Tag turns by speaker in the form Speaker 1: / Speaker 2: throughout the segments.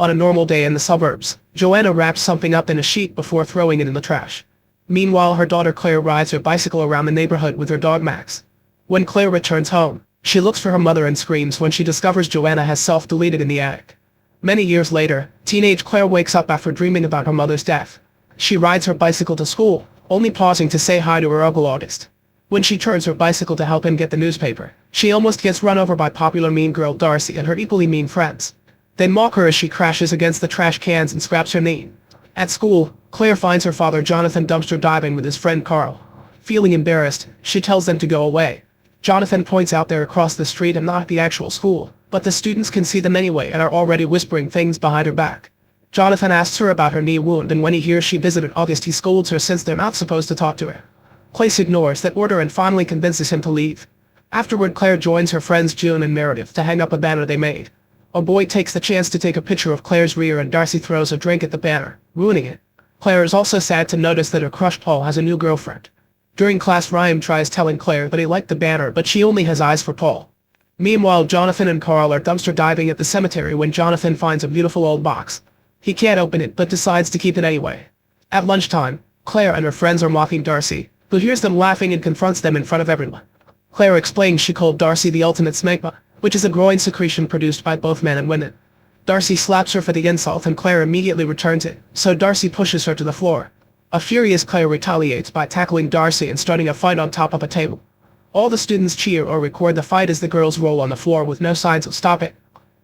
Speaker 1: On a normal day in the suburbs, Joanna wraps something up in a sheet before throwing it in the trash. Meanwhile, her daughter Claire rides her bicycle around the neighborhood with her dog Max. When Claire returns home, she looks for her mother and screams when she discovers Joanna has self-deleted in the attic. Many years later, teenage Claire wakes up after dreaming about her mother's death. She rides her bicycle to school, only pausing to say hi to her Uncle August. When she turns her bicycle to help him get the newspaper, she almost gets run over by popular mean girl Darcy and her equally mean friends. They mock her as she crashes against the trash cans and scraps her knee. At school, Claire finds her father Jonathan dumpster diving with his friend Carl. Feeling embarrassed, she tells them to go away. Jonathan points out they're across the street and not at the actual school, but the students can see them anyway and are already whispering things behind her back. Jonathan asks her about her knee wound, and when he hears she visited August, he scolds her since they're not supposed to talk to her. Claire ignores that order and finally convinces him to leave. Afterward, Claire joins her friends June and Meredith to hang up a banner they made. A boy takes the chance to take a picture of Claire's rear and Darcy throws a drink at the banner, ruining it. Claire is also sad to notice that her crush Paul has a new girlfriend. During class, Ryan tries telling Claire that he liked the banner, but she only has eyes for Paul. Meanwhile, Jonathan and Carl are dumpster diving at the cemetery when Jonathan finds a beautiful old box. He can't open it but decides to keep it anyway. At lunchtime, Claire and her friends are mocking Darcy, who hears them laughing and confronts them in front of everyone. Claire explains she called Darcy the ultimate smegma, which is a groin secretion produced by both men and women. Darcy slaps her for the insult and Claire immediately returns it, so Darcy pushes her to the floor. A furious Claire retaliates by tackling Darcy and starting a fight on top of a table. All the students cheer or record the fight as the girls roll on the floor with no signs of stop it.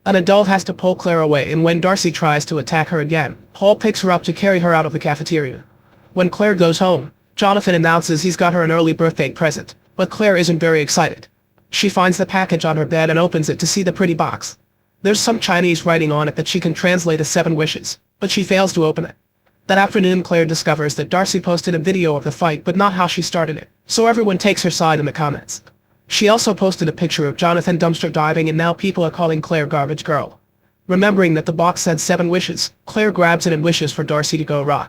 Speaker 1: An adult has to pull Claire away, and when Darcy tries to attack her again, Paul picks her up to carry her out of the cafeteria. When Claire goes home, Jonathan announces he's got her an early birthday present, but Claire isn't very excited. She finds the package on her bed and opens it to see the pretty box. There's some Chinese writing on it that she can translate as 7 wishes, but she fails to open it. That afternoon, Claire discovers that Darcy posted a video of the fight but not how she started it, so everyone takes her side in the comments. She also posted a picture of Jonathan dumpster diving, and now people are calling Claire Garbage Girl. Remembering that the box said 7 wishes, Claire grabs it and wishes for Darcy to go raw.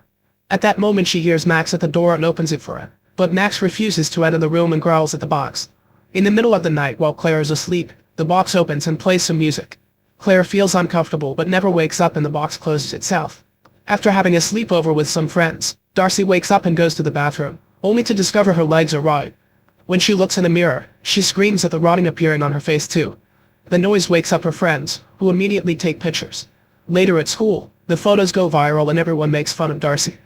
Speaker 1: At that moment, she hears Max at the door and opens it for her, but Max refuses to enter the room and growls at the box. In the middle of the night while Claire is asleep, the box opens and plays some music. Claire feels uncomfortable but never wakes up and the box closes itself. After having a sleepover with some friends, Darcy wakes up and goes to the bathroom, only to discover her legs are rotted. When she looks in the mirror, she screams at the rotting appearing on her face too. The noise wakes up her friends, who immediately take pictures. Later at school, the photos go viral and everyone makes fun of Darcy.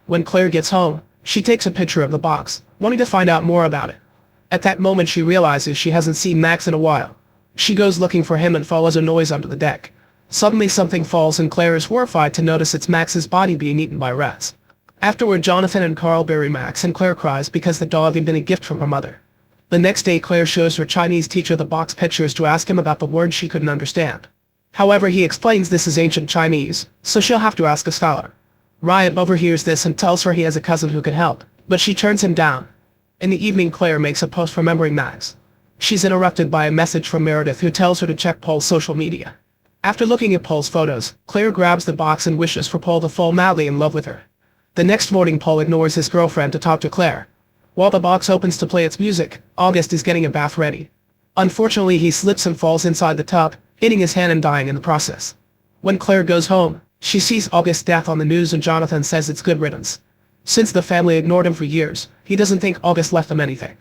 Speaker 1: When Claire gets home, she takes a picture of the box, wanting to find out more about it. At that moment, she realizes she hasn't seen Max in a while. She goes looking for him and follows a noise under the deck. Suddenly something falls and Claire is horrified to notice it's Max's body being eaten by rats. Afterward, Jonathan and Carl bury Max and Claire cries because the dog had been a gift from her mother. The next day, Claire shows her Chinese teacher the box pictures to ask him about the words she couldn't understand. However, he explains this is ancient Chinese, so she'll have to ask a scholar. Ryan overhears this and tells her he has a cousin who can help, but she turns him down. In the evening, Claire makes a post remembering Max. She's interrupted by a message from Meredith, who tells her to check Paul's social media. After looking at Paul's photos, Claire grabs the box and wishes for Paul to fall madly in love with her. The next morning, Paul ignores his girlfriend to talk to Claire. While the box opens to play its music, August is getting a bath ready. Unfortunately, he slips and falls inside the tub, hitting his hand and dying in the process. When Claire goes home, she sees August's death on the news and Jonathan says it's good riddance. Since the family ignored him for years, he doesn't think August left them anything.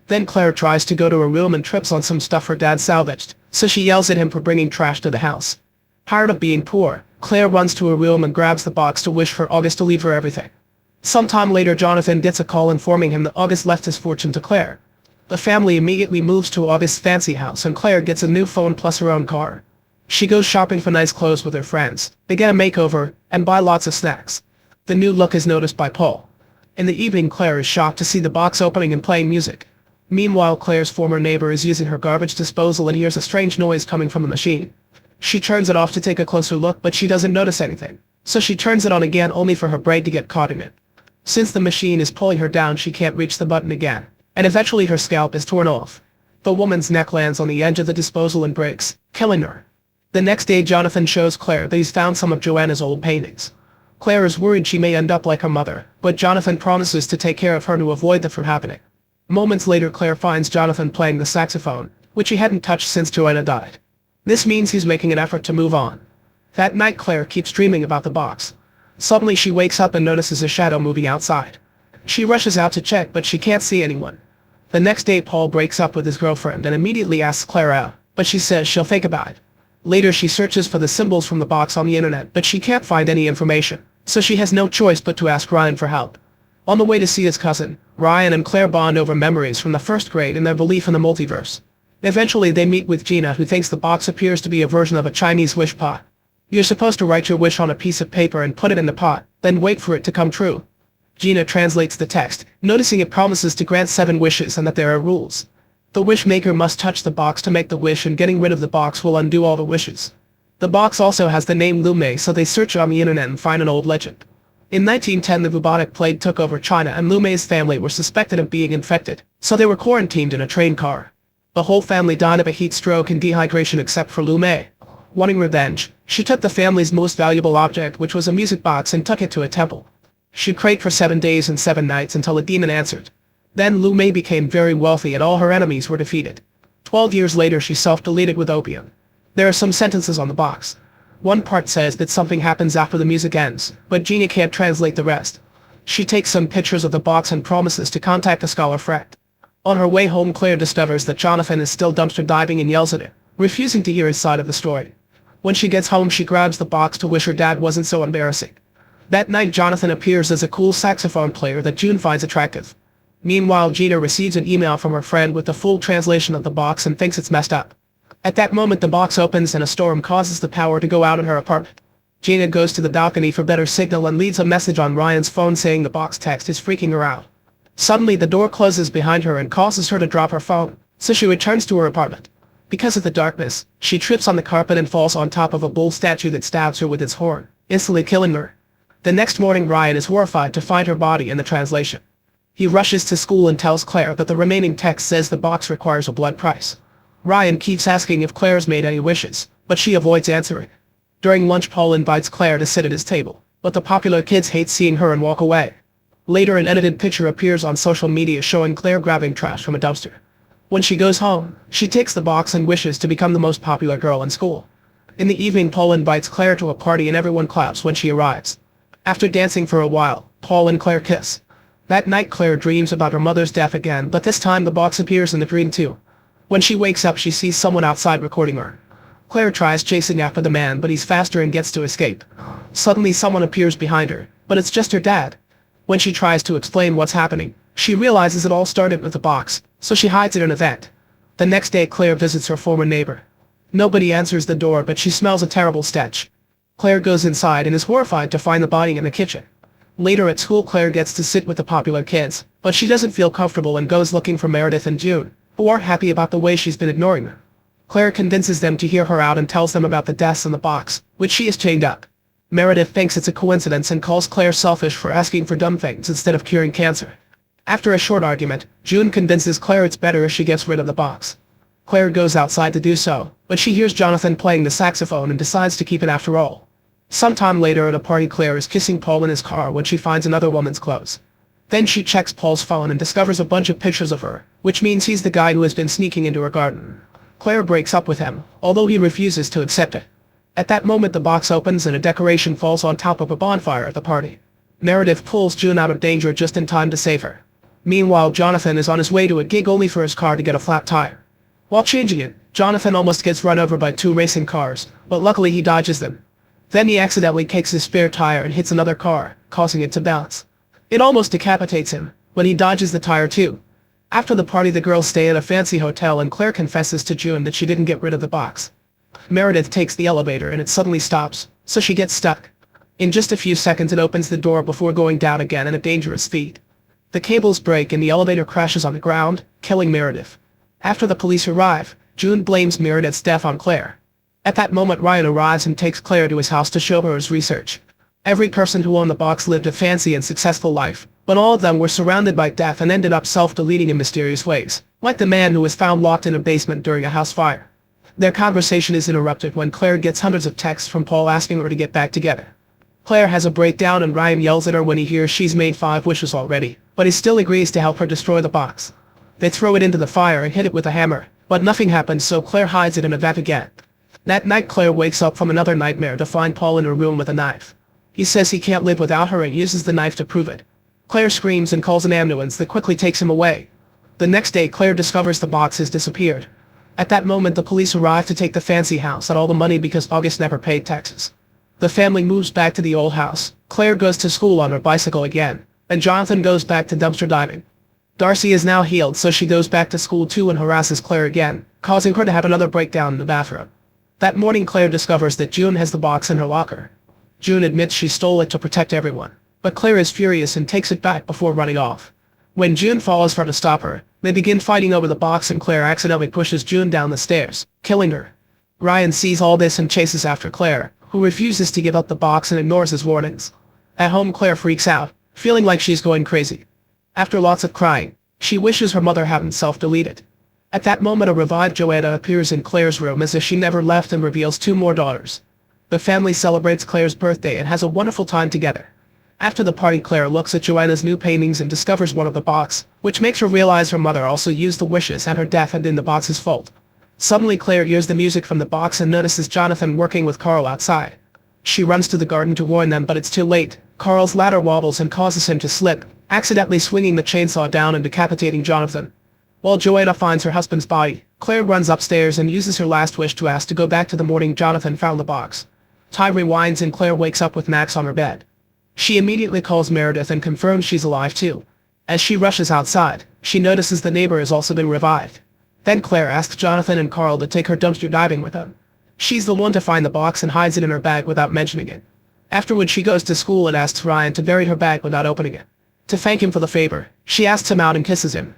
Speaker 1: Then Claire tries to go to her room and trips on some stuff her dad salvaged, so she yells at him for bringing trash to the house. Tired of being poor, Claire runs to her room and grabs the box to wish for August to leave her everything. Sometime later, Jonathan gets a call informing him that August left his fortune to Claire. The family immediately moves to August's fancy house and Claire gets a new phone plus her own car. She goes shopping for nice clothes with her friends, they get a makeover, and buy lots of snacks. The new look is noticed by Paul. In the evening, Claire is shocked to see the box opening and playing music. Meanwhile, Claire's former neighbor is using her garbage disposal and hears a strange noise coming from the machine. She turns it off to take a closer look, but she doesn't notice anything, so she turns it on again only for her braid to get caught in it. Since the machine is pulling her down, she can't reach the button again, and eventually her scalp is torn off. The woman's neck lands on the edge of the disposal and breaks, killing her. The next day, Jonathan shows Claire that he's found some of Joanna's old paintings. Claire is worried she may end up like her mother, but Jonathan promises to take care of her to avoid that from happening. Moments later, Claire finds Jonathan playing the saxophone, which he hadn't touched since Joanna died. This means he's making an effort to move on. That night Claire keeps dreaming about the box. Suddenly she wakes up and notices a shadow moving outside. She rushes out to check but she can't see anyone. The next day Paul breaks up with his girlfriend and immediately asks Claire out, but she says she'll think about it. Later she searches for the symbols from the box on the internet but she can't find any information, so she has no choice but to ask Ryan for help. On the way to see his cousin, Ryan and Claire bond over memories from the first grade and their belief in the multiverse. Eventually they meet with Gina, who thinks the box appears to be a version of a Chinese wish pot. You're supposed to write your wish on a piece of paper and put it in the pot, then wait for it to come true. Gina translates the text, noticing it promises to grant 7 wishes and that there are rules. The wish maker must touch the box to make the wish, and getting rid of the box will undo all the wishes. The box also has the name Lumei, so they search on the internet and find an old legend. In 1910 the bubonic plague took over China and Lumei's family were suspected of being infected, so they were quarantined in a train car. The whole family died of a heat stroke and dehydration except for Lumei. Wanting revenge, she took the family's most valuable object, which was a music box, and took it to a temple. She prayed for 7 days and 7 nights until a demon answered. Then Lumei became very wealthy and all her enemies were defeated. 12 years later she self-deleted with opium. There are some sentences on the box. One part says that something happens after the music ends, but Gina can't translate the rest. She takes some pictures of the box and promises to contact a scholar friend. On her way home Claire discovers that Jonathan is still dumpster diving and yells at her, refusing to hear his side of the story. When she gets home she grabs the box to wish her dad wasn't so embarrassing. That night Jonathan appears as a cool saxophone player that June finds attractive. Meanwhile Gina receives an email from her friend with the full translation of the box and thinks it's messed up. At that moment the box opens and a storm causes the power to go out in her apartment. Gina goes to the balcony for better signal and leaves a message on Ryan's phone saying the box text is freaking her out. Suddenly the door closes behind her and causes her to drop her phone, so she returns to her apartment. Because of the darkness, she trips on the carpet and falls on top of a bull statue that stabs her with its horn, instantly killing her. The next morning Ryan is horrified to find her body in the translation. He rushes to school and tells Claire that the remaining text says the box requires a blood price. Ryan keeps asking if Claire's made any wishes, but she avoids answering. During lunch Paul invites Claire to sit at his table, but the popular kids hate seeing her and walk away. Later an edited picture appears on social media showing Claire grabbing trash from a dumpster. When she goes home, she takes the box and wishes to become the most popular girl in school. In the evening Paul invites Claire to a party and everyone claps when she arrives. After dancing for a while, Paul and Claire kiss. That night Claire dreams about her mother's death again, but this time the box appears in the dream too. When she wakes up she sees someone outside recording her. Claire tries chasing after the man but he's faster and gets to escape. Suddenly someone appears behind her, but it's just her dad. When she tries to explain what's happening, she realizes it all started with the box, so she hides it in a vent. The next day Claire visits her former neighbor. Nobody answers the door but she smells a terrible stench. Claire goes inside and is horrified to find the body in the kitchen. Later at school Claire gets to sit with the popular kids, but she doesn't feel comfortable and goes looking for Meredith and June, who aren't happy about the way she's been ignoring them. Claire convinces them to hear her out and tells them about the deaths in the box, which she is chained up. Meredith thinks it's a coincidence and calls Claire selfish for asking for dumb things instead of curing cancer. After a short argument, June convinces Claire it's better if she gets rid of the box. Claire goes outside to do so, but she hears Jonathan playing the saxophone and decides to keep it after all. Sometime later at a party Claire is kissing Paul in his car when she finds another woman's clothes. Then she checks Paul's phone and discovers a bunch of pictures of her, which means he's the guy who has been sneaking into her garden. Claire breaks up with him, although he refuses to accept it. At that moment the box opens and a decoration falls on top of a bonfire at the party. Meredith pulls June out of danger just in time to save her. Meanwhile Jonathan is on his way to a gig only for his car to get a flat tire. While changing it, Jonathan almost gets run over by 2 racing cars, but luckily he dodges them. Then he accidentally kicks his spare tire and hits another car, causing it to bounce. It almost decapitates him, when he dodges the tire too. After the party the girls stay at a fancy hotel and Claire confesses to June that she didn't get rid of the box. Meredith takes the elevator and it suddenly stops, so she gets stuck. In just a few seconds it opens the door before going down again at a dangerous speed. The cables break and the elevator crashes on the ground, killing Meredith. After the police arrive, June blames Meredith's death on Claire. At that moment Ryan arrives and takes Claire to his house to show her his research. Every person who owned the box lived a fancy and successful life, but all of them were surrounded by death and ended up self-deleting in mysterious ways, like the man who was found locked in a basement during a house fire. Their conversation is interrupted when Claire gets hundreds of texts from Paul asking her to get back together. Claire has a breakdown and Ryan yells at her when he hears she's made 5 wishes already, but he still agrees to help her destroy the box. They throw it into the fire and hit it with a hammer, but nothing happens so Claire hides it in a vat again. That night Claire wakes up from another nightmare to find Paul in her room with a knife. He says he can't live without her and uses the knife to prove it. Claire screams and calls an ambulance that quickly takes him away. The next day Claire discovers the box has disappeared. At that moment the police arrive to take the fancy house and all the money because August never paid taxes. The family moves back to the old house. Claire goes to school on her bicycle again, and Jonathan goes back to dumpster diving. Darcy is now healed so she goes back to school too and harasses Claire again, causing her to have another breakdown in the bathroom. That morning Claire discovers that June has the box in her locker. June admits she stole it to protect everyone, but Claire is furious and takes it back before running off. When June follows her to stop her, they begin fighting over the box and Claire accidentally pushes June down the stairs, killing her. Ryan sees all this and chases after Claire, who refuses to give up the box and ignores his warnings. At home Claire freaks out, feeling like she's going crazy. After lots of crying, she wishes her mother hadn't self-deleted. At that moment a revived Joanna appears in Claire's room as if she never left and reveals 2 more daughters. The family celebrates Claire's birthday and has a wonderful time together. After the party Claire looks at Joanna's new paintings and discovers one of the box, which makes her realize her mother also used the wishes and her death had been the box's fault. Suddenly Claire hears the music from the box and notices Jonathan working with Carl outside. She runs to the garden to warn them but it's too late. Carl's ladder wobbles and causes him to slip, accidentally swinging the chainsaw down and decapitating Jonathan. While Joanna finds her husband's body, Claire runs upstairs and uses her last wish to ask to go back to the morning Jonathan found the box. Time rewinds and Claire wakes up with Max on her bed. She immediately calls Meredith and confirms she's alive too. As she rushes outside, she notices the neighbor has also been revived. Then Claire asks Jonathan and Carl to take her dumpster diving with them. She's the one to find the box and hides it in her bag without mentioning it. Afterward she goes to school and asks Ryan to bury her bag without opening it. To thank him for the favor, she asks him out and kisses him.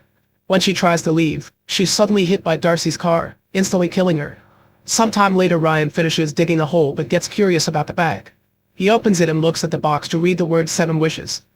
Speaker 1: When she tries to leave, she's suddenly hit by Darcy's car, instantly killing her. Sometime later Ryan finishes digging a hole but gets curious about the bag. He opens it and looks at the box to read the words 7 wishes.